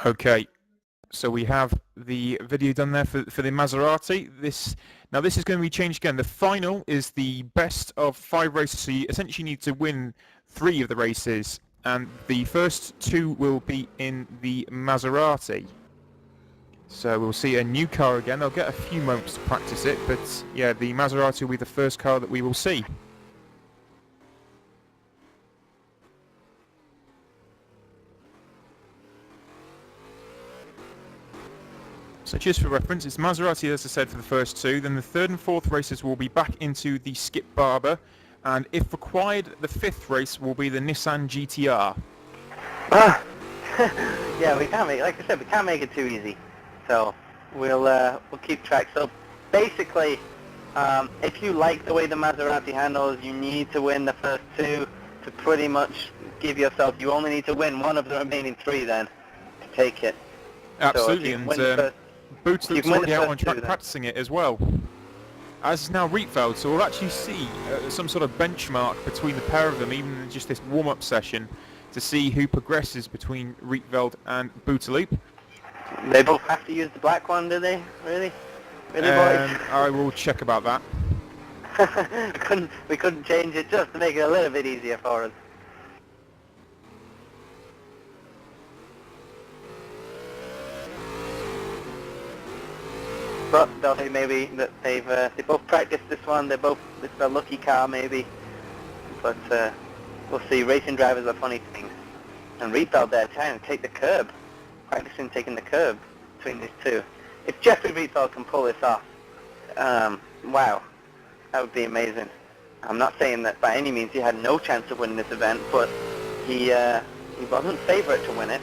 Okay, so we have the video done there for the Maserati. This is going to be changed again. The final is the best of 5 races, so you essentially need to win 3 of the races, and the first 2 will be in the Maserati. So we'll see a new car again. They'll get a few moments to practice it, but yeah, the Maserati will be the first car that we will see. So just for reference, it's Maserati, as I said, for the first 2. Then the 3rd and 4th races will be back into the Skip Barber. And if required, the 5th race will be the Nissan GTR. Yeah, we can't make, like I said, we can't make it too easy. So we'll keep track. So basically, if you like the way the Maserati handles, you need to win the first 2 to pretty much give yourself, you only need to win 1 of the remaining 3 then to take it. Absolutely, So and Boots looks already out on track practicing it as well. As is now Rietveld, so we'll actually see some sort of benchmark between the pair of them, even in just this warm-up session, to see who progresses between Rietveld and Booterloop. They both have to use the black one, do they? Really? Really, boys? I will check about that. we couldn't change it just to make it a little bit easier for us. But they'll say maybe that they both practiced this one. It's a lucky car maybe. But we'll see. Racing drivers are funny things. And Rietveld there trying to take the curb, practicing taking the curb between these 2. If Jeffrey Rietveld can pull this off, wow, that would be amazing. I'm not saying that by any means he had no chance of winning this event, but he wasn't favourite to win it.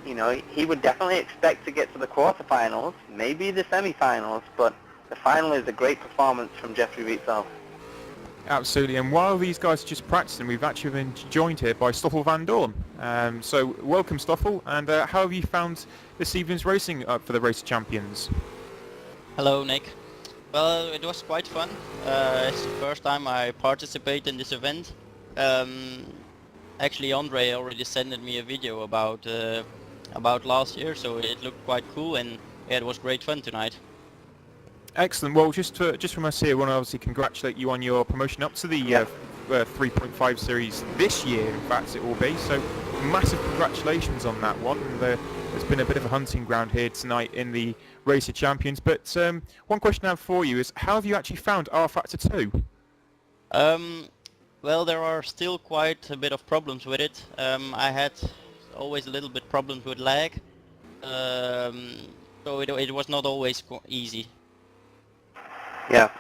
You know, he would definitely expect to get to the quarterfinals, maybe the semi-finals, but the final is a great performance from Jeffrey Rietveld. Absolutely, and while these guys are just practicing, we've actually been joined here by Stoffel van Doorn. So welcome, Stoffel, and how have you found this evening's racing for the Race of Champions? Hello, Nick. Well, it was quite fun. It's the first time I participate in this event. Actually, Andre already sent me a video about last year, so it looked quite cool, and yeah, it was great fun tonight. Excellent. Well, just from us here, I want to obviously congratulate you on your promotion up to the 3.5 series this year. In fact, it will be. So, massive congratulations on that one. And, there's been a bit of a hunting ground here tonight in the Race of Champions. But one question I have for you is, how have you actually found rFactor 2? Well, there are still quite a bit of problems with it. I had always a little bit problems with lag, so it was not always easy. Yeah.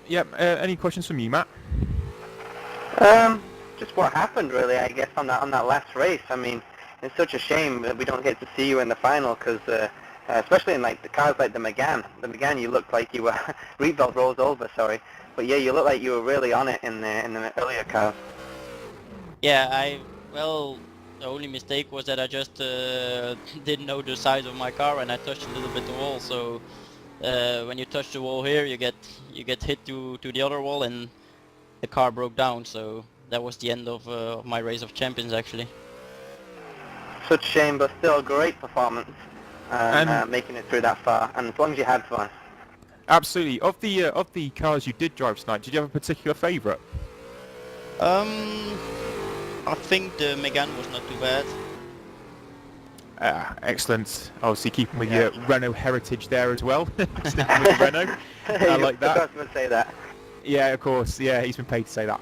Yep. Any questions from you, Matt? Just what happened, really, I guess, on that last race. I mean, it's such a shame that we don't get to see you in the final, because especially in like the cars like the Megane. The Megane, you looked like you were Rietveld rolls over, sorry, but yeah, you look like you were really on it in the earlier cars. Yeah, well, the only mistake was that I just didn't know the size of my car, and I touched a little bit the wall. So when you touch the wall here, you get hit to the other wall, and the car broke down. So that was the end of my Race of Champions, actually. Such a shame, but still a great performance, making it through that far, and as long as you had fun. Absolutely. Of the cars you did drive tonight, did you have a particular favourite? I think the Megane was not too bad. Excellent. Obviously keeping with your Renault heritage there as well. Sticking with the Renault. I like that. I was going to say that. Yeah, of course. Yeah, he's been paid to say that.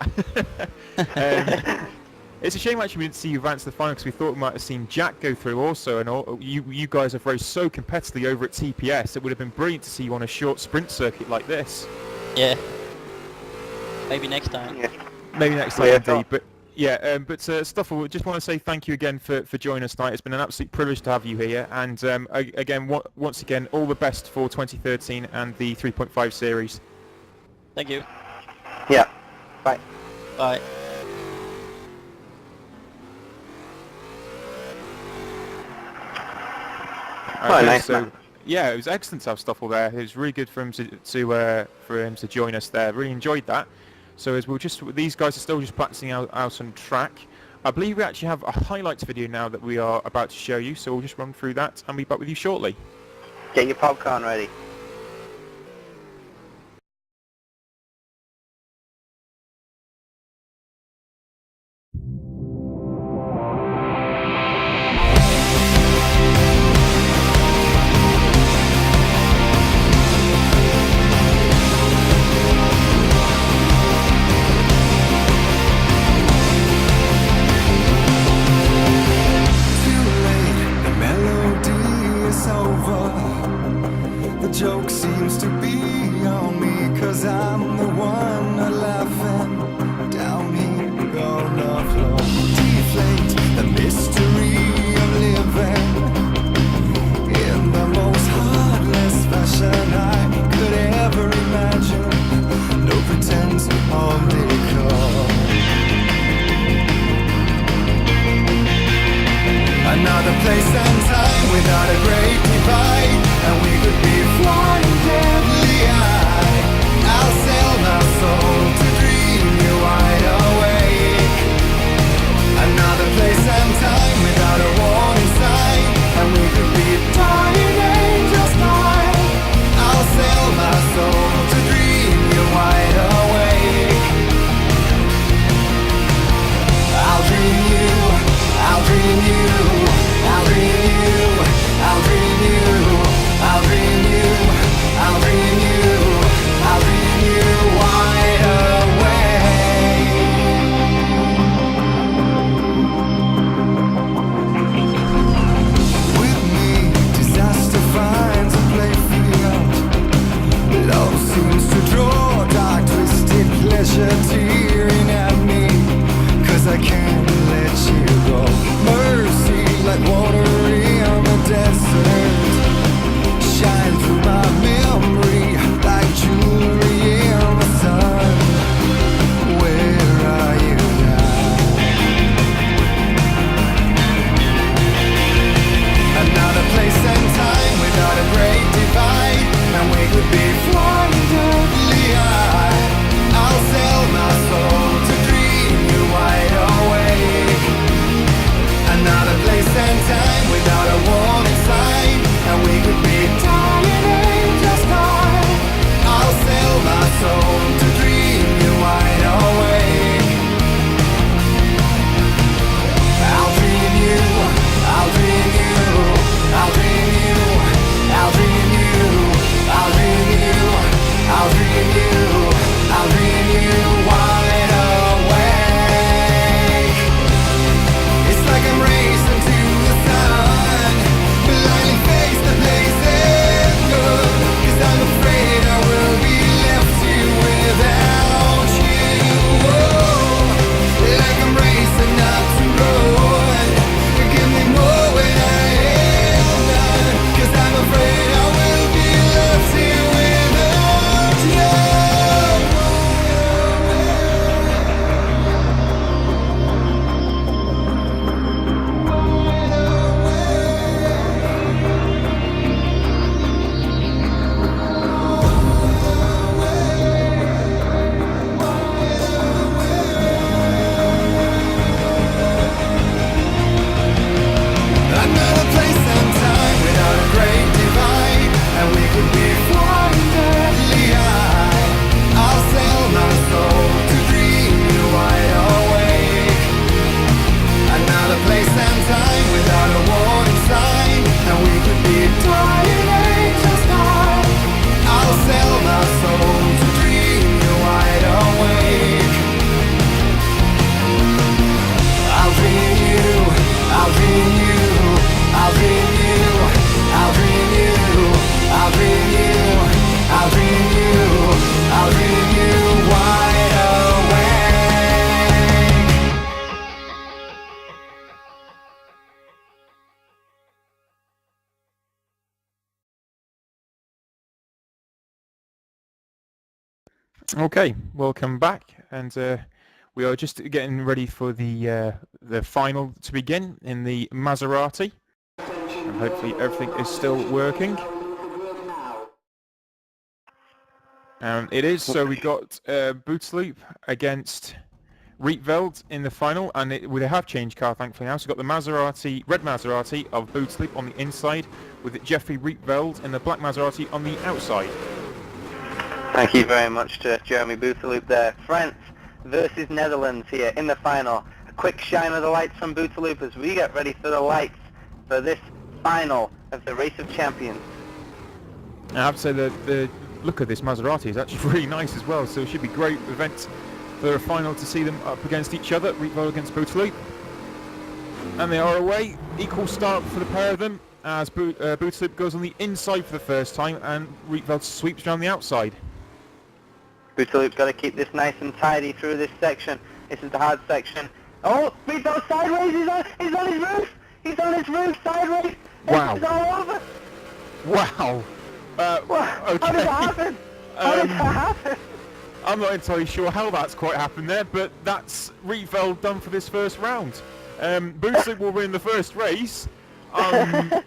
It's a shame actually we didn't see you advance to the final, because we thought we might have seen Jack go through also, and you guys have raced so competitively over at TPS. It would have been brilliant to see you on a short sprint circuit like this. Yeah. Maybe next time. Yeah. Maybe next time, indeed. But yeah, Stoffel, just want to say thank you again for joining us tonight. It's been an absolute privilege to have you here, and again, once again, all the best for 2013 and the 3.5 series. Thank you. Yeah. Bye. Bye. Okay, nice, so man. yeah, it was excellent to have Stoffel there. It was really good for him to join us there. Really enjoyed that. So as these guys are still just practicing out on track. I believe we actually have a highlights video now that we are about to show you, so we'll just run through that and be back with you shortly. Get your popcorn ready. Joke seems to be on me, 'cause I'm the one laughing down here on the floor. Deflate the mystery of living in the most heartless fashion I could ever imagine. No pretense of decor. Another place and time without a great divide, and we could be flying deadly high. I'll sell my soul to dream you wide awake. Another place and time without a warning sign, and we could be dying angels flying. I'll sell my soul to dream you wide awake. I'll dream you, I'll dream you, I'll dream you, I'll dream you, I'll dream you, I'll dream you, I'll dream you wide awake. With me, disaster finds a playfield. Love seems to draw dark, twisted pleasure tearing at me, 'cause I can't let you go. Mercy like water in the desert, shine through my memory like jewelry in the sun. Where are you now? Another place and time without a great divide, and we could be flying deadly high. I'll sell my soul to dream you wide awake. Another place and time without a warning sign, and we could be dying angels flying. I'll sell my soul to dream you wide awake. I'll dream you, I'll dream you, I'll dream you, I'll dream you, I'll dream you, I'll dream you, I'll dream you wide awake. It's like I'm racing to the sun, blindly face the places good, 'cause I'm afraid I will be left here without you. Oh, like I'm racing up to road, give me more when I am done, 'cause I'm afraid I will be left here without you. Another place and time without a great divide, and we could be flying deadly high. I'll sell my soul to dream you wide awake. Another place and time without a warning sign, and we could be dying angels flying. I'll sell my soul to dream you wide awake. I'll dream you, I'll dream you, I'll dream you, I'll dream you, I'll dream you, I'll dream you, I'll dream you wide awake. Okay, welcome back, and we are just getting ready for the final to begin in the Maserati, and hopefully everything is still working. It is, so we got Bootsloop against Rietveld in the final, and they have changed car thankfully now. So we've got the Maserati, red Maserati of Bootsloop on the inside, with Jeffrey Rietveld in the black Maserati on the outside. Thank you very much to Jeremy Bootsloop there. France versus Netherlands here in the final. A quick shine of the lights from Bootsloop as we get ready for the lights for this final of the Race of Champions. I have to say that the look of this Maserati is actually really nice as well, so it should be a great event for a final to see them up against each other, Rietveld against Bootsloop. And they are away, equal start for the pair of them, as Bootsloop goes on the inside for the first time and Rietveld sweeps around the outside. Bootsloop's got to keep this nice and tidy through this section. This is the hard section. Oh, Rietveld sideways, he's on his roof! He's on his roof, sideways! Wow. It's all over! Wow! Okay. How did that happen? How did that happen? I'm not entirely sure how that's quite happened there, but that's Rietveld done for this first round. Bootsloop will win the first race. I'm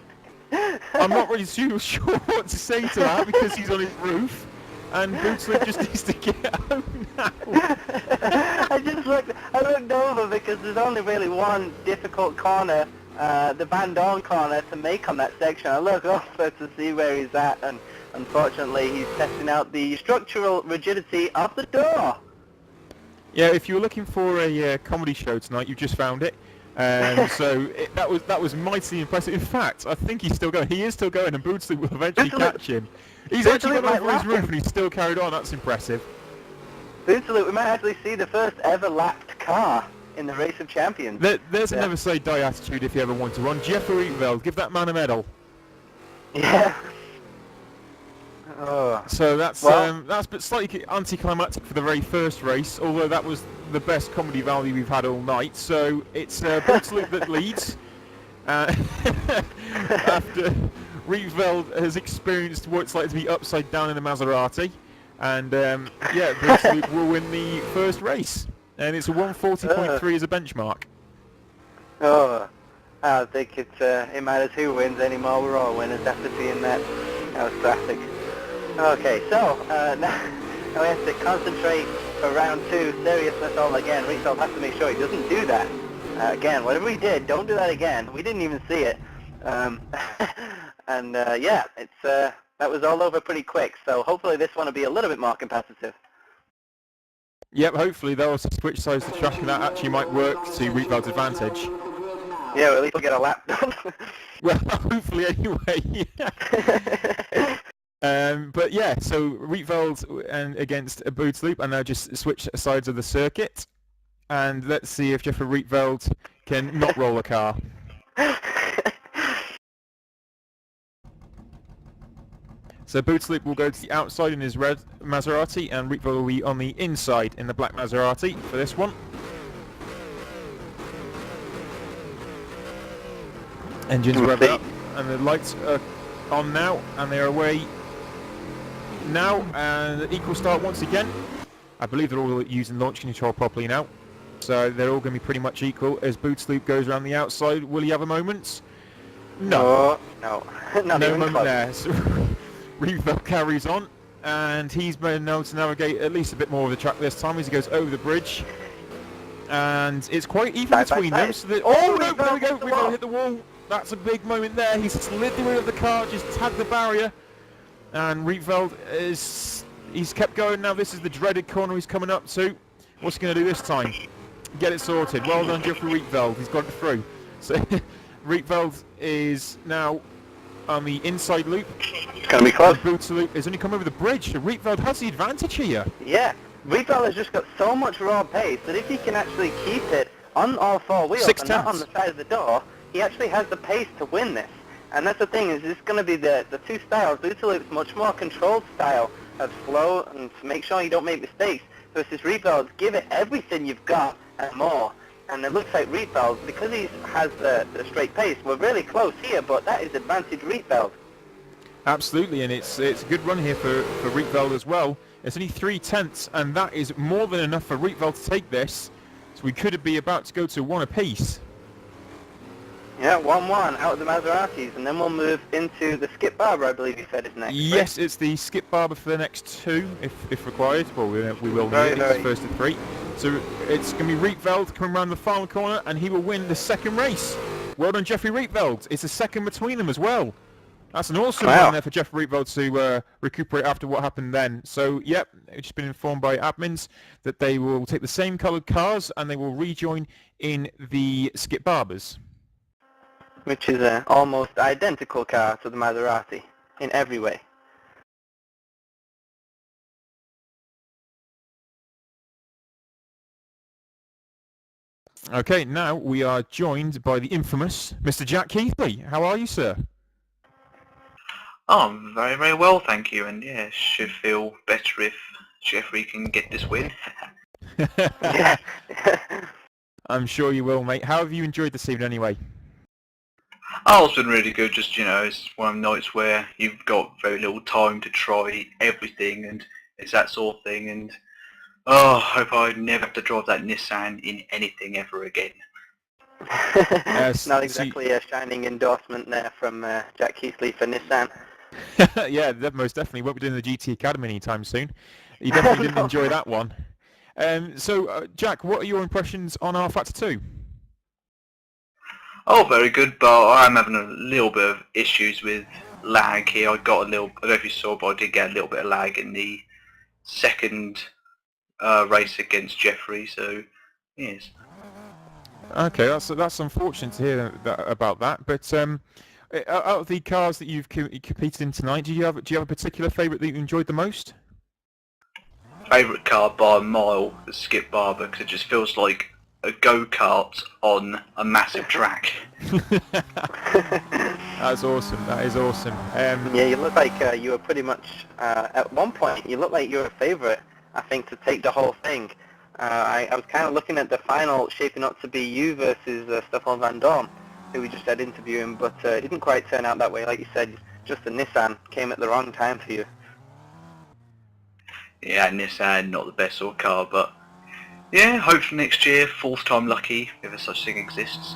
not really too sure what to say to that because he's on his roof, and Bootsloop just needs to get home now. I looked over because there's only really one difficult corner, the Van Dorn corner, to make on that section. I look over to see where he's at, and unfortunately he's testing out the structural rigidity of the door. Yeah, if you were looking for a comedy show tonight, you just found it. So that was mightily impressive. In fact, I think he's still going. He is still going, and Bootsloop will eventually catch him. He's actually got over his roof, and he's still carried on. That's impressive. Bootsloop, we might actually see the first ever lapped car in the Race of Champions. There's a never say die attitude if you ever want to run. Jeffrey Rietveld, give that man a medal. Yeah. Oh. So that's slightly anticlimactic for the very first race, although that was the best comedy value we've had all night. So it's Bootsloop that leads after Rietveld has experienced what it's like to be upside down in a Maserati, and yeah, Bootsloop will win the first race, and it's a 140.3 as a benchmark. Oh, I don't think it matters who wins anymore. We're all winners after seeing that. That was classic. Okay, so now we have to concentrate for round two. Seriousness all again. Rietveld has to make sure he doesn't do that again. Whatever he did, don't do that again. We didn't even see it. And yeah, it's that was all over pretty quick. So hopefully this one will be a little bit more competitive. Yep, hopefully they'll also switch sides of the track, and that actually might work to Rietveld's advantage. Yeah, well, at least we'll get a lap done. Well, hopefully anyway. But yeah, so Rietveld and against Bootsloop, and now just switch sides of the circuit, and let's see if Jeffrey Rietveld can not roll a car. So Bootsloop will go to the outside in his red Maserati, and Rietveld will be on the inside in the black Maserati for this one. Engines rev up, and the lights are on now, and they are away now, and equal start once again. I believe they're all using launch control properly now, so they're all going to be pretty much equal as Bootsloop goes around the outside. Will he have a moment? No. No. Not no even moment close. there. So Rietveld carries on, and he's been able to navigate at least a bit more of the track this time as he goes over the bridge. And it's quite even between them. So that, oh no, there we go, Rietveld hit the wall. That's a big moment there. He's slid the wheel of the car, just tagged the barrier. And Rietveld he's kept going now. This is the dreaded corner he's coming up to. What's he going to do this time? Get it sorted. Well done, Jeffrey Rietveld. He's got it through. So Rietveld is now on the inside loop. It's going to be close. Bootsloop has only come over the bridge, so Rietveld has the advantage here. Yeah, Rietveld has just got so much raw pace that if he can actually keep it on all four wheels and not on the side of the door, he actually has the pace to win this. And that's the thing, is it's going to be the two styles. Bootsloop's much more controlled style of slow and to make sure you don't make mistakes, versus Rietveld, give it everything you've got and more. And it looks like Rietveld, because he has the straight pace, we're really close here, but that is advantage Rietveld. Absolutely, and it's a good run here for Rietveld as well. It's only 3/10, and that is more than enough for Rietveld to take this. So we could be about to go to one apiece. Yeah, 1-1 out of the Maseratis, and then we'll move into the Skip Barber, I believe you said is next. Yes, right? it's the Skip Barber for the next two, if required. Well, we will need it. It's the first of three. So it's going to be Rietveld coming around the final corner, and he will win the second race. Well done, Jeffrey Rietveld. It's a second between them as well. That's an awesome run there for Jeffrey Rietveld to recuperate after what happened then. So, yep, it's just been informed by admins that they will take the same coloured cars and they will rejoin in the Skip Barbers. Which is an almost identical car to the Maserati in every way. Okay, now we are joined by the infamous Mr. Jack Keithley. How are you, sir? Oh, I'm very, very well, thank you. And yeah, should feel better if Jeffrey can get this win. Yeah. I'm sure you will, mate. How have you enjoyed this evening anyway? Oh, it's been really good. Just, it's one of the nights where you've got very little time to try everything, and it's that sort of thing. And I hope I never have to drive that Nissan in anything ever again. Not exactly a shining endorsement there from Jack Keithley for Nissan. Yeah, most definitely. Won't be doing the GT Academy anytime soon. You definitely didn't enjoy that one. So, Jack, what are your impressions on rFactor 2? Oh, very good, but I'm having a little bit of issues with lag here. I got a little, I don't know if you saw, but I did get a little bit of lag in the second race against Jeffrey, so yes. Okay, that's unfortunate to hear about that. But out of the cars that you've competed in tonight, do you have a particular favourite that you enjoyed the most? Favourite car by a mile is Skip Barber, because it just feels like a go-kart on a massive track. That's awesome. That is awesome. Yeah, you look like you were pretty much, at one point, you look like you were a favourite, I think, to take the whole thing. I was kind of looking at the final shaping up to be you versus Stefan Van Dorn, who we just had interviewing, but it didn't quite turn out that way. Like you said, just the Nissan came at the wrong time for you. Yeah, Nissan, not the best sort of car, but yeah, hopefully next year, fourth time lucky, if a such thing exists.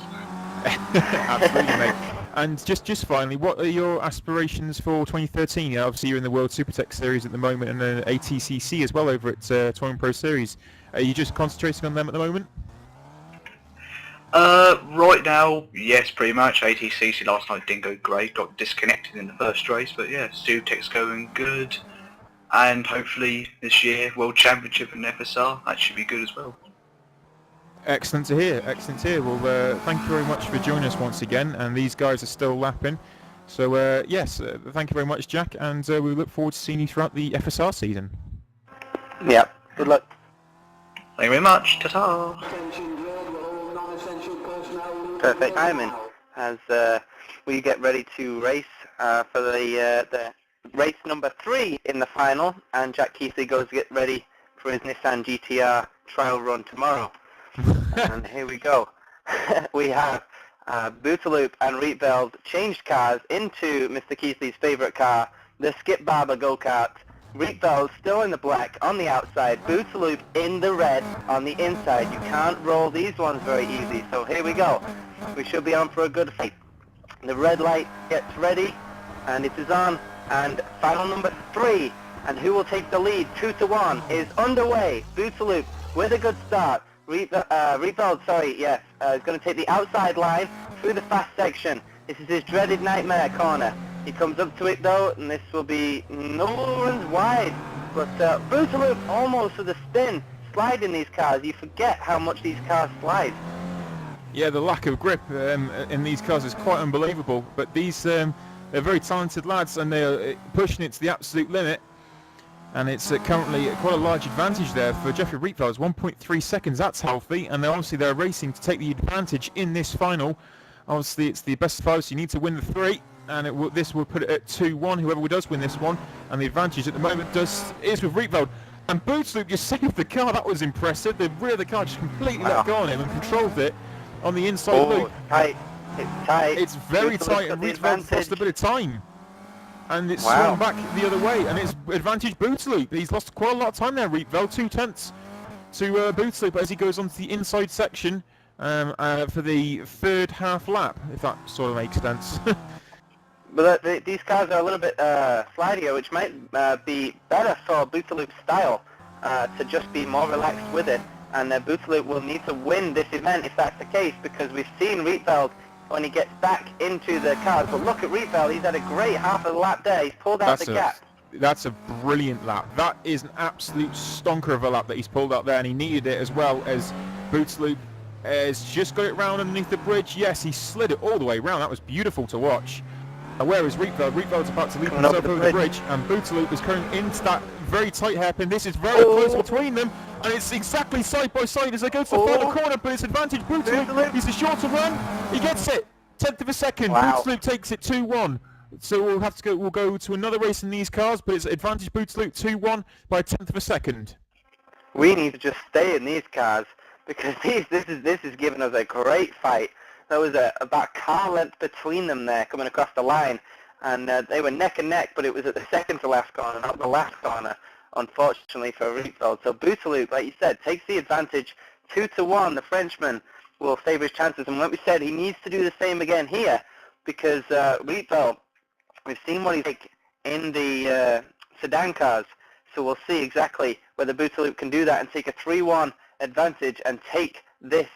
Absolutely, mate. And just finally, what are your aspirations for 2013? Obviously, you're in the World Supertech Series at the moment, and then ATCC as well over at Touring Pro Series. Are you just concentrating on them at the moment? Right now, yes, pretty much. ATCC last night didn't go great, got disconnected in the first race, but yeah, Supertech's going good. And hopefully this year, World Championship and FSR, that should be good as well. Excellent to hear, excellent to hear. Well, thank you very much for joining us once again, and these guys are still lapping. So, yes, thank you very much, Jack, and we look forward to seeing you throughout the FSR season. Yeah, good luck. Thank you very much. Ta-ta! Perfect timing as we get ready to race for the race number 3 in the final, and Jack Keithley goes to get ready for his Nissan GTR trial run tomorrow. And here we go. We have Bootaloop and Rietveld changed cars into Mr. Keithley's favourite car, the Skip Barber go-kart. Rietveld still in the black on the outside, Bootaloop in the red on the inside. You can't roll these ones very easy, so here we go. We should be on for a good fight. The red light gets ready, and it is on, and final number 3, and who will take the lead, 2-1, is underway. Bootaloop with a good start. Rietveld, is going to take the outside line through the fast section. This is his dreaded nightmare corner. He comes up to it though, and this will be no runs wide. But Bootaloop almost with a spin, sliding these cars. You forget how much these cars slide. Yeah, the lack of grip in these cars is quite unbelievable. But these, they're very talented lads, and they're pushing it to the absolute limit. And it's currently quite a large advantage there for Jeffrey Rietveld. It's 1.3 seconds, that's healthy, and they're racing to take the advantage in this final. Obviously, it's the best of 5, so you need to win the 3, and this will put it at 2-1, whoever does win this one. And the advantage at the moment is with Rietveld. And Bootaloop just saved the car, that was impressive. The rear of the car just completely let go on him and controlled it on the inside loop. Tight. It's tight. It's very tight, and Rietveld lost a bit of time. And it's swung back the other way, and it's advantage Bootaloop. He's lost quite a lot of time there, Rietveld, 2 tenths to Bootaloop as he goes onto the inside section for the third half lap, if that sort of makes sense. But these cars are a little bit slidier, which might be better for Bootaloop's style, to just be more relaxed with it. And Bootsloop will need to win this event if that's the case, because we've seen Rietveld when he gets back into the cars. But look at Rietveld, he's had a great half of the lap there. He's pulled out the gap. That's a brilliant lap. That is an absolute stonker of a lap that he's pulled out there, and he needed it as well as Bootsloop has just got it round underneath the bridge. Yes, he slid it all the way round. That was beautiful to watch. And where is Rietveld? Rietveld's about to leap himself over the bridge, and Bootsloop is coming into that very tight hairpin. This is very close between them, and it's exactly side by side as they go to the final corner, but it's advantage Bootsloop. He's a shorter run. He gets it. 10th of a second. Wow. Bootsloop takes it 2-1. So we'll have to go. We'll go to another race in these cars, but it's advantage Bootsloop 2-1 by a 10th of a second. We need to just stay in these cars, because this is giving us a great fight. There was about a car length between them there coming across the line, and they were neck and neck, but it was at the second to last corner, not the last corner, unfortunately for Rietveld. So Bootsloop, like you said, takes the advantage 2-1. The Frenchman will favour his chances, and like we said, he needs to do the same again here, because Rietveld, we've seen what he's like in the sedan cars, so we'll see exactly whether Bootsloop can do that and take a 3-1 advantage and take this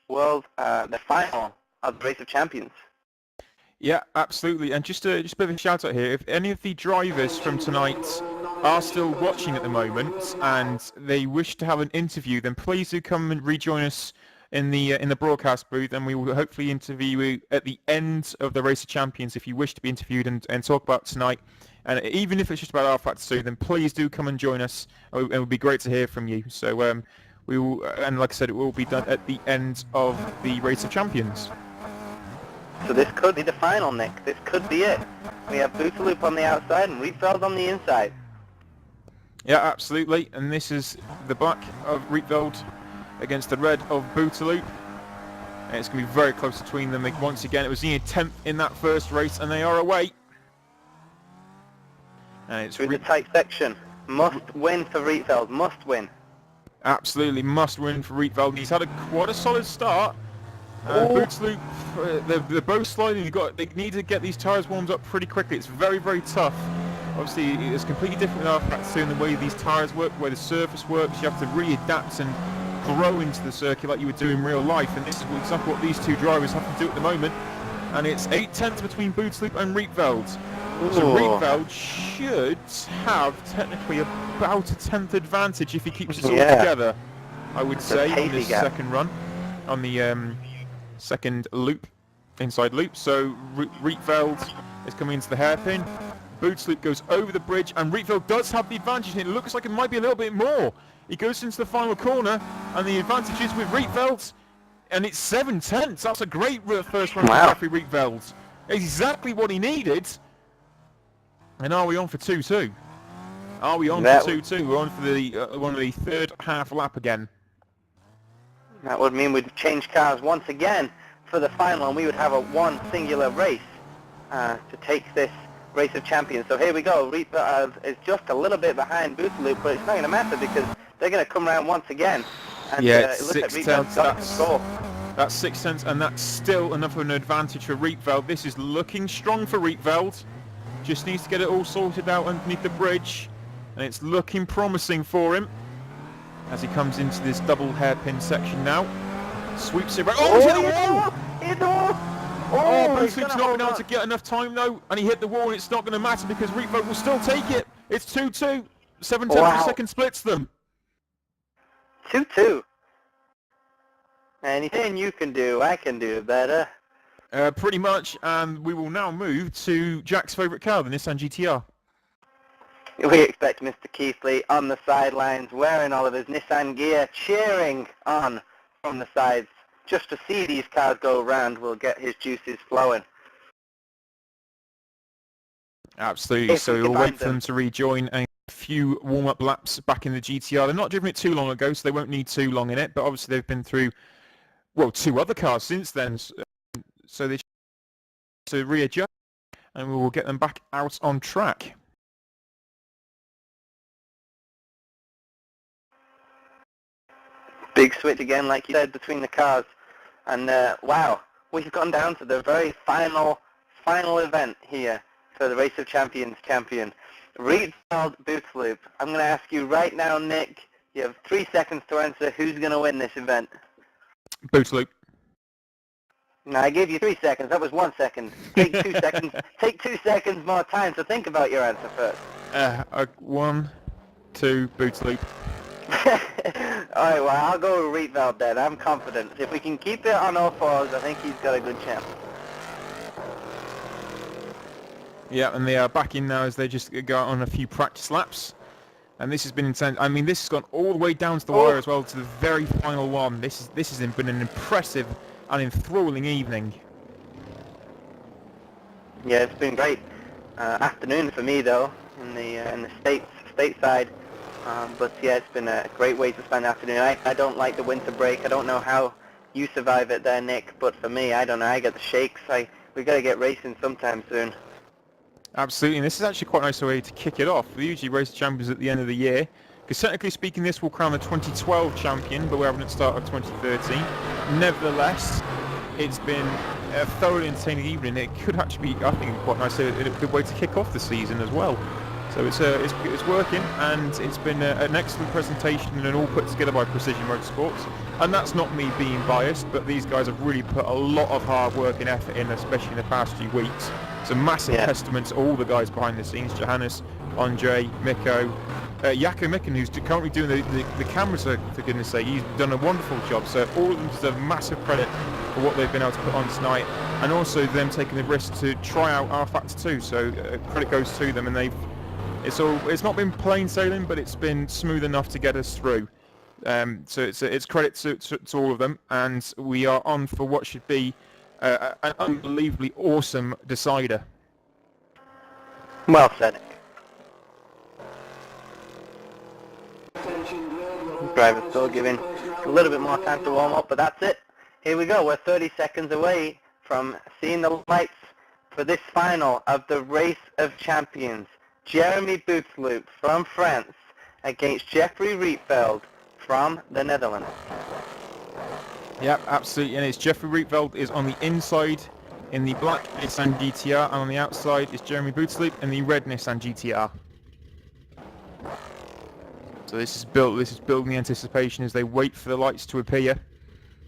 world, the final of the Race of Champions. Yeah, absolutely. And just a bit of a shout out here. If any of the drivers from tonight are still watching at the moment and they wish to have an interview, then please do come and rejoin us in the broadcast booth, and we will hopefully interview you at the end of the Race of Champions if you wish to be interviewed and talk about tonight. And even if it's just about rFactor 2, then please do come and join us. It would be great to hear from you. So we will, and like I said, it will be done at the end of the Race of Champions. So this could be the final, Nick. This could be it. We have Bootsloop on the outside and Rietveld on the inside. Yeah, absolutely. And this is the black of Rietveld against the red of Bootsloop. And it's going to be very close between them. Once again, it was near 10th in that first race, and they are away. And it's through the tight section. Must win for Rietveld. Must win. Absolutely must win for Rietveld. He's had quite a solid start. Bootsloop, they're both sliding. They need to get these tyres warmed up pretty quickly. It's very, very tough. Obviously, it's completely different with rFactor 2 in the way these tyres work, the way the surface works. You have to really adapt and grow into the circuit like you would do in real life. And this is exactly what these two drivers have to do at the moment. And it's 8/10 between Bootsloop and Rietveld. So Rietveld should have technically about a 10th advantage if he keeps it all together, I would say, in this second run, on the second loop, inside loop. So Rietveld is coming into the hairpin. Bootsloop goes over the bridge, and Rietveld does have the advantage, and it looks like it might be a little bit more. He goes into the final corner, and the advantage is with Rietveld, and it's 7/10. That's a great first run for Jeffrey Rietveld. Exactly what he needed. And are we on for 2-2? Are we on for 2-2? We're on for the third half lap again. That would mean we'd change cars once again for the final, and we would have a one singular race to take this Race of Champions. So here we go. Rietveld is just a little bit behind Bootsloop, but it's not going to matter because they're going to come around once again. And yeah, it looks like Rietveld got control. That's 6/10, and that's still enough of an advantage for Rietveld. This is looking strong for Rietveld. Just needs to get it all sorted out underneath the bridge, and it's looking promising for him as he comes into this double hairpin section now. Sweeps it right. Oh, he's hit the wall! Hit the wall! Bootsloop's not been able to get enough time though, and he hit the wall, and it's not going to matter because Rietveld will still take it. It's 2-2. 7/10 per second splits them. 2-2. Anything you can do, I can do better. Pretty much, and we will now move to Jack's favourite car, the Nissan GTR. We expect Mr. Keithley on the sidelines, wearing all of his Nissan gear, cheering on from the sides. Just to see these cars go around will get his juices flowing. Absolutely, so we'll wait for them to rejoin a few warm-up laps back in the GTR. They're not driven it too long ago, so they won't need too long in it, but obviously they've been through, well, two other cars since then. So they to readjust, and we will get them back out on track. Big switch again, like you said, between the cars. And wow, we've gone down to the very final event here for the Race of Champions champion. Rietveld Bootsloop. I'm going to ask you right now, Nick, You have 3 seconds to answer who's going to win this event. Bootloop. Now, I gave you 3 seconds. That was 1 second. Take 2 seconds. Take 2 seconds more time to think about your answer first. 1, 2, Bootloop. Alright, well, I'll go with Rietveld then. I'm confident. If we can keep it on all fours, I think he's got a good chance. Yeah, and they are back in now as they just go on a few practice laps. And this has been intense. I mean, this has gone all the way down to the wire as well, to the very final one. This has been an impressive and enthralling evening. Yeah, it's been great. Afternoon for me though, in the stateside. But yeah, it's been a great way to spend the afternoon. I don't like the winter break. I don't know how you survive it there, Nick. But for me, I don't know. I get the shakes. We got to get racing sometime soon. Absolutely, and this is actually quite a nice way to kick it off. We usually race the champions at the end of the year, because technically speaking this will crown the 2012 champion, but we're having it start of 2013. Nevertheless, it's been a thoroughly entertaining evening. It could actually be, I think, quite nice, a good way to kick off the season as well. So it's working, and it's been an excellent presentation and all put together by Precision Motorsports. And that's not me being biased, but these guys have really put a lot of hard work and effort in, especially in the past few weeks. It's a massive testament to all the guys behind the scenes, Johannes, Andre, Mikko, Jaakko Mikken, who's currently doing the cameras, for goodness sake. He's done a wonderful job, so all of them deserve massive credit for what they've been able to put on tonight, and also them taking the risk to try out rFactor 2, so credit goes to them, and it's not been plain sailing, but it's been smooth enough to get us through. So it's credit to all of them, and we are on for what should be an unbelievably awesome decider. Well said. Driver's still giving a little bit more time to warm up, but that's it. Here we go. We're 30 seconds away from seeing the lights for this final of the Race of Champions. Jeremy Bootsloop from France against Jeffrey Rietveld from the Netherlands. Yep, absolutely, and it's Jeffrey Rietveld is on the inside in the black Nissan GTR, and on the outside is Jeremy Bootsloop in the red Nissan GTR. So this is building the anticipation as they wait for the lights to appear.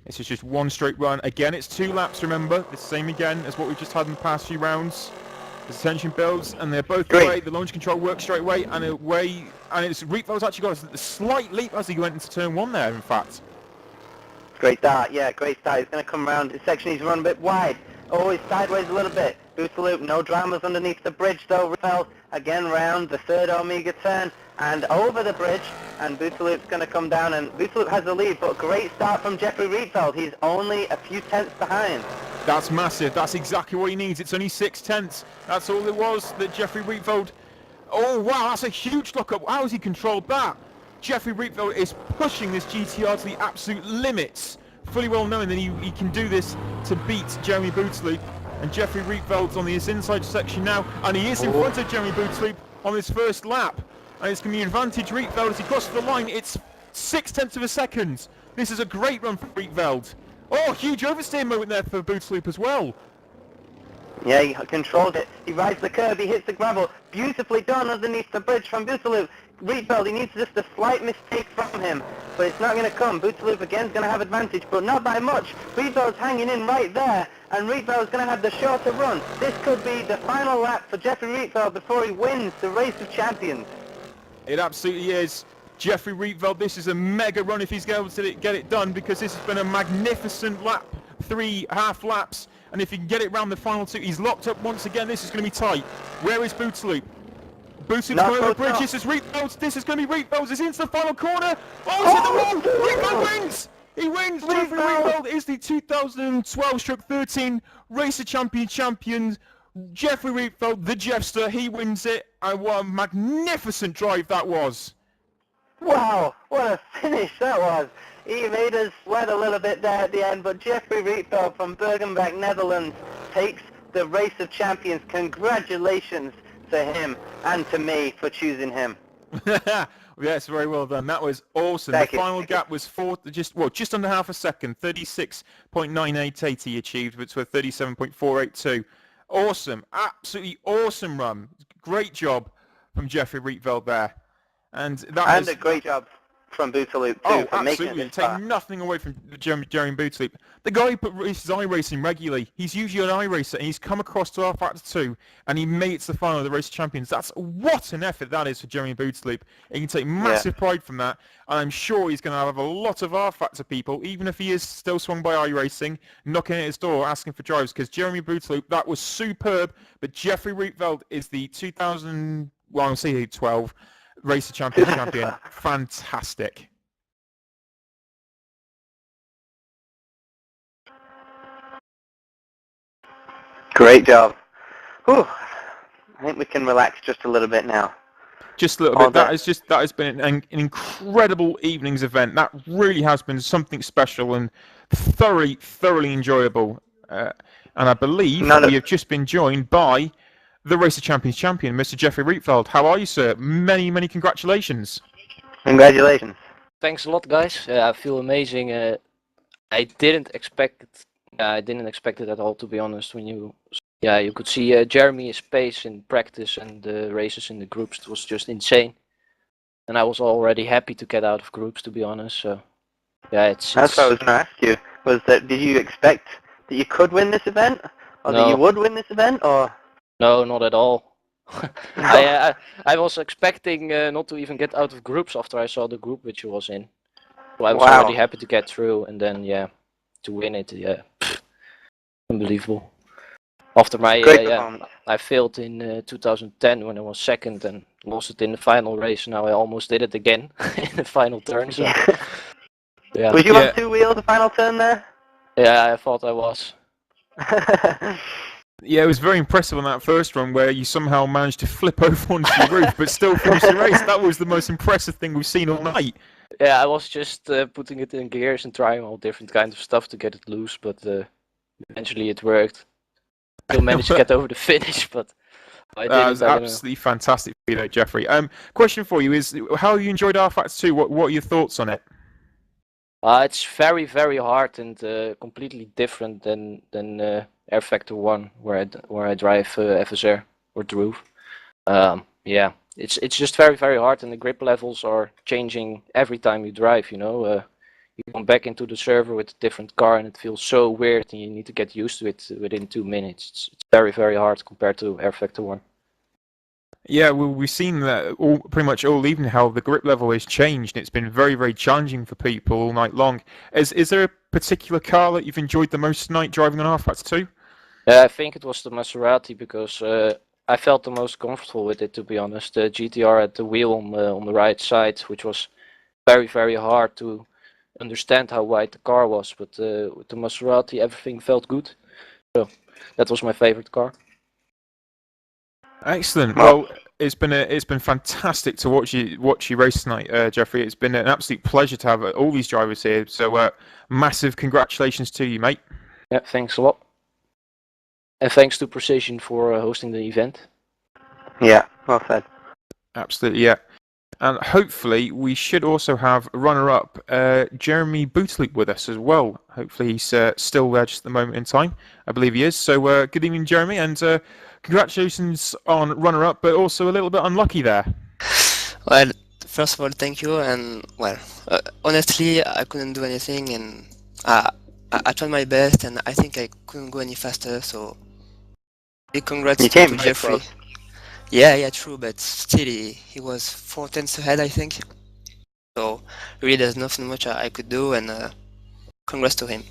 This is just one straight run. Again, it's 2 laps, remember. The same again as what we've just had in the past few rounds. As the tension builds, and they're both away. The launch control works straight away, and it's Rietveld's actually got a slight leap as he went into turn 1 there, in fact. Great start, yeah, great start. He's going to come around. His section he's run a bit wide. Oh, he's sideways a little bit. Bootsloop, no dramas underneath the bridge though. Rietveld again round the third Omega turn and over the bridge, and Bootsloop's going to come down, and Bootsloop has the lead, but great start from Jeffrey Rietveld. He's only a few tenths behind. That's massive. That's exactly what he needs. It's only 6 tenths. That's all it was that Jeffrey Rietveld... Oh, wow, that's a huge lock-up. How has he controlled that? Jeffrey Rietveld is pushing this GTR to the absolute limits, fully well knowing that he can do this to beat Jeremy Bootsloop. And Jeffrey Rietveld's on his inside section now, and he is in front of Jeremy Bootsloop on his first lap. And it's going to be advantage Rietveld as he crosses the line. It's 6 tenths of a second. This is a great run for Rietveld. Oh, huge oversteer moment there for Bootsloop as well. Yeah, he controlled it. He rides the curb, he hits the gravel. Beautifully done underneath the bridge from Bootsloop. Rietveld, he needs just a slight mistake from him, but it's not going to come. Bootsloop again is going to have advantage, but not by much. Rietveld's hanging in right there, and Rietveld's going to have the shorter run. This could be the final lap for Jeffrey Rietveld before he wins the Race of Champions. It absolutely is. Jeffrey Rietveld, this is a mega run if he's able to get it done, because this has been a magnificent lap, 3 half laps, and if he can get it round the final 2, he's locked up once again. This is going to be tight. Where is Bootsloop? Bootsloop's going over the bridge. This is Rietveld. This is going to be Rietveld. It's into the final corner. Oh, it's hit the wall. Rietveld wins. He wins. Jeffrey Rietveld is the 2012-13 Racer champion. Jeffrey Rietveld, the Jeffster, he wins it. And what a magnificent drive that was. Wow, what a finish that was. He made us sweat a little bit there at the end, but Jeffrey Rietveld from Bergenbach, Netherlands, takes the Race of Champions. Congratulations to him and to me for choosing him. Yes, very well done. That was awesome. The final gap was just under half a second. 36.988 he achieved, which was 37.482. Awesome, absolutely awesome run. Great job from Jeffrey Rietveld there. And a great job from Bootaloo too Oh, for making it absolutely. this Take far. nothing away from Jeremy Bootley. The guy races iRacing regularly. He's usually an iRacer, and he's come across to rFactor 2, and he made it to the final of the Race of Champions. That's what an effort that is for Jeremy Bootley. He can take massive pride from that, and I'm sure he's going to have a lot of rFactor people, even if he is still swung by iRacing, knocking at his door asking for drives, because Jeremy Bootley, that was superb, but Jeffrey Rietveld is the 2012 Race of Champions champion. Fantastic. Great job. Whew. I think we can relax just a little bit now. Just a little bit. That has been an incredible evening's event. That really has been something special and thoroughly enjoyable. And I believe we have just been joined by the Race of Champions champion, Mr. Jeffrey Rietveld. How are you, sir? Many congratulations. Congratulations. Thanks a lot, guys. I feel amazing. I didn't expect it. I didn't expect it at all, to be honest. When you could see Jeremy's pace in practice and the races in the groups. It was just insane. And I was already happy to get out of groups, to be honest. So, yeah, That's what I was going to ask you. Was that, did you expect that you could win this event, or that you would win this event, or? No, not at all. I was expecting not to even get out of groups after I saw the group which I was in. So I was already happy to get through, and then to win it, unbelievable. After my I failed in 2010 when I was second and lost it in the final race. Now I almost did it again in the final turn. So yeah. Was you on two wheels the final turn there? Yeah, I thought I was. Yeah, it was very impressive on that first run where you somehow managed to flip over onto the roof but still finish the race. That was the most impressive thing we've seen all night. Yeah, I was just putting it in gears and trying all different kinds of stuff to get it loose, but eventually it worked. Still managed to get over the finish, but I didn't. That was absolutely fantastic for you, though, Jeffrey. Question for you is, how have you enjoyed rFactor 2? What are your thoughts on it? It's very hard and completely different than rFactor 1, where I drive FSR or Druve. Yeah, it's just very hard, and the grip levels are changing every time you drive. You know, you come back into the server with a different car, and it feels so weird, and you need to get used to it within 2 minutes. It's very hard compared to rFactor 1. Yeah, well, we've seen that pretty much all evening how the grip level has changed. It's been very challenging for people all night long. Is there a particular car that you've enjoyed the most tonight driving on rFactor 2? I think it was the Maserati because I felt the most comfortable with it, to be honest. The GTR had the wheel on the right side, which was very hard to understand how wide the car was. But with the Maserati, everything felt good. So that was my favorite car. Excellent. Well, it's been fantastic to watch you race tonight, Jeffrey. It's been an absolute pleasure to have all these drivers here. So massive congratulations to you, mate. Yeah, thanks a lot. And thanks to Precision for hosting the event. Yeah, well said. Absolutely, yeah. And hopefully we should also have runner-up Jeremy Bootley with us as well. Hopefully he's still there just at the moment in time. I believe he is. So good evening, Jeremy, and congratulations on runner-up, but also a little bit unlucky there. Well, first of all, thank you, and well, honestly, I couldn't do anything, and I tried my best, and I think I couldn't go any faster, so big congrats to Jeffrey. Close. Yeah, true, but still, he was 4 tenths ahead, I think. So really, there's nothing much I could do, and congrats to him.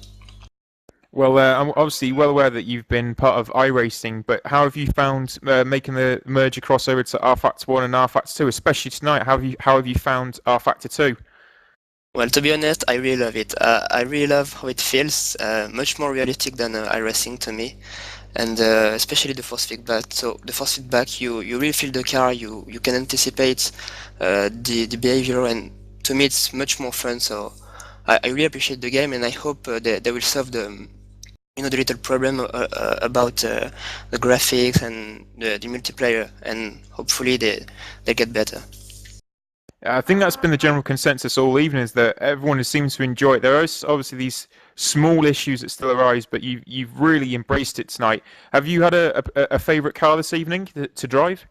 Well, I'm obviously well aware that you've been part of iRacing, but how have you found making the merger crossover to rFactor 1 and rFactor 2, especially tonight? How have you found rFactor 2? Well, to be honest, I really love it. I really love how it feels, much more realistic than iRacing to me, and especially the force feedback. So the force feedback, you really feel the car, you can anticipate the behavior, and to me it's much more fun. So I really appreciate the game, and I hope they will solve the little problem about the graphics and the multiplayer, and hopefully they get better. I think that's been the general consensus all evening, is that everyone seems to enjoy it. There are obviously these small issues that still arise, but you've really embraced it tonight. Have you had a favourite car this evening to drive?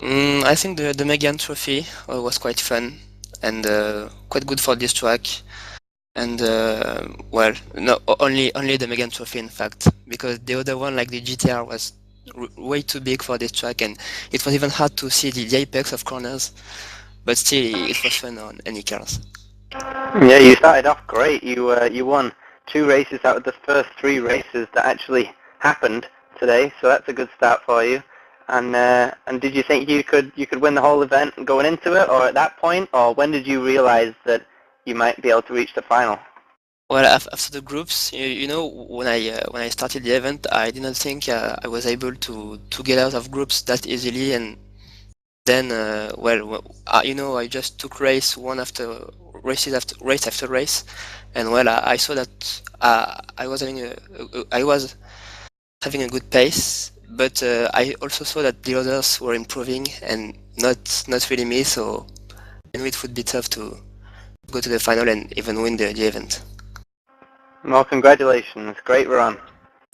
I think the Megan Trophy was quite fun. and quite good for this track. And well, no, only the Megan Trophy in fact, because the other one, like the GTR, was way too big for this track, and it was even hard to see the apex of corners. But still, it was fun on any cars. Yeah, you started off great. You won 2 races out of the first 3 races that actually happened today, so that's a good start for you. And did you think you could win the whole event going into it, or at that point, or when did you realize that you might be able to reach the final? Well, after the groups, you know, when I started the event, I didn't think I was able to get out of groups that easily, and then you know, I just took race race after race, and well, I saw that I was having a good pace, but I also saw that the others were improving and not really me, so I knew it would be tough to go to the final and even win the event. Well, congratulations. Great run.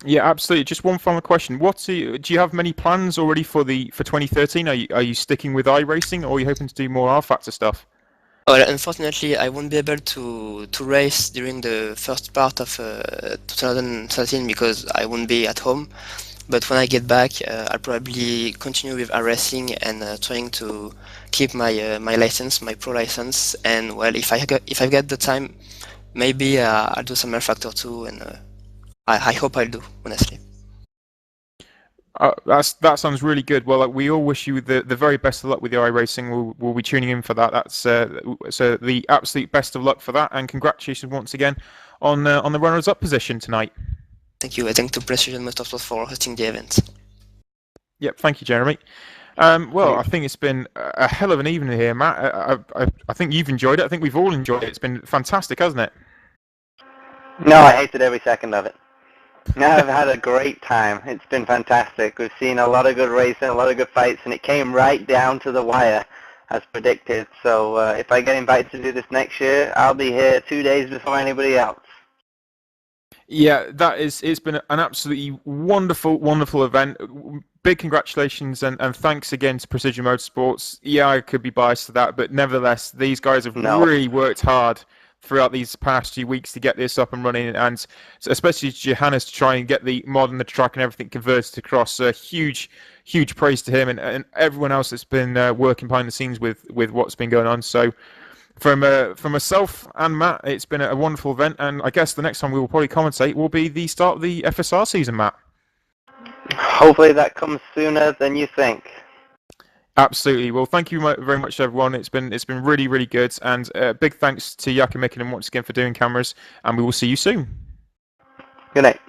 Yeah, absolutely. Just one final question. Do you have many plans already for 2013? Are you sticking with iRacing, or are you hoping to do more rFactor stuff? Well, unfortunately, I won't be able to race during the first part of 2013 because I won't be at home. But when I get back, I'll probably continue with iRacing and trying to keep my my license, my pro license. And well, if I get the time, maybe I'll do some rFactor too, and I hope I'll do, honestly. That sounds really good. Well, we all wish you the very best of luck with the iRacing. We'll be tuning in for that. That's so the absolute best of luck for that, and congratulations once again on the runners-up position tonight. Thank you. I thank to Precision Motorsports for hosting the event. Yep, thank you, Jeremy. Well, I think it's been a hell of an evening here, Matt. I think you've enjoyed it. I think we've all enjoyed it. It's been fantastic, hasn't it? No, I hated every second of it. No, I've had a great time. It's been fantastic. We've seen a lot of good racing, a lot of good fights, and it came right down to the wire, as predicted. So if I get invited to do this next year, I'll be here 2 days before anybody else. Yeah, it's been an absolutely wonderful event. Big congratulations and thanks again to Precision Motorsports. Yeah, I could be biased to that, but nevertheless, these guys have really worked hard throughout these past few weeks to get this up and running, and especially Johannes to try and get the mod and the track and everything converted across. Huge praise to him and everyone else that's been working behind the scenes with what's been going on. So from myself and Matt, it's been a wonderful event, and I guess the next time we will probably commentate will be the start of the FSR season, Matt. Hopefully that comes sooner than you think. Absolutely. Well, thank you very much, everyone. It's been really good, and big thanks to Jaki Mikkonen once again for doing cameras, and we will see you soon. Good night.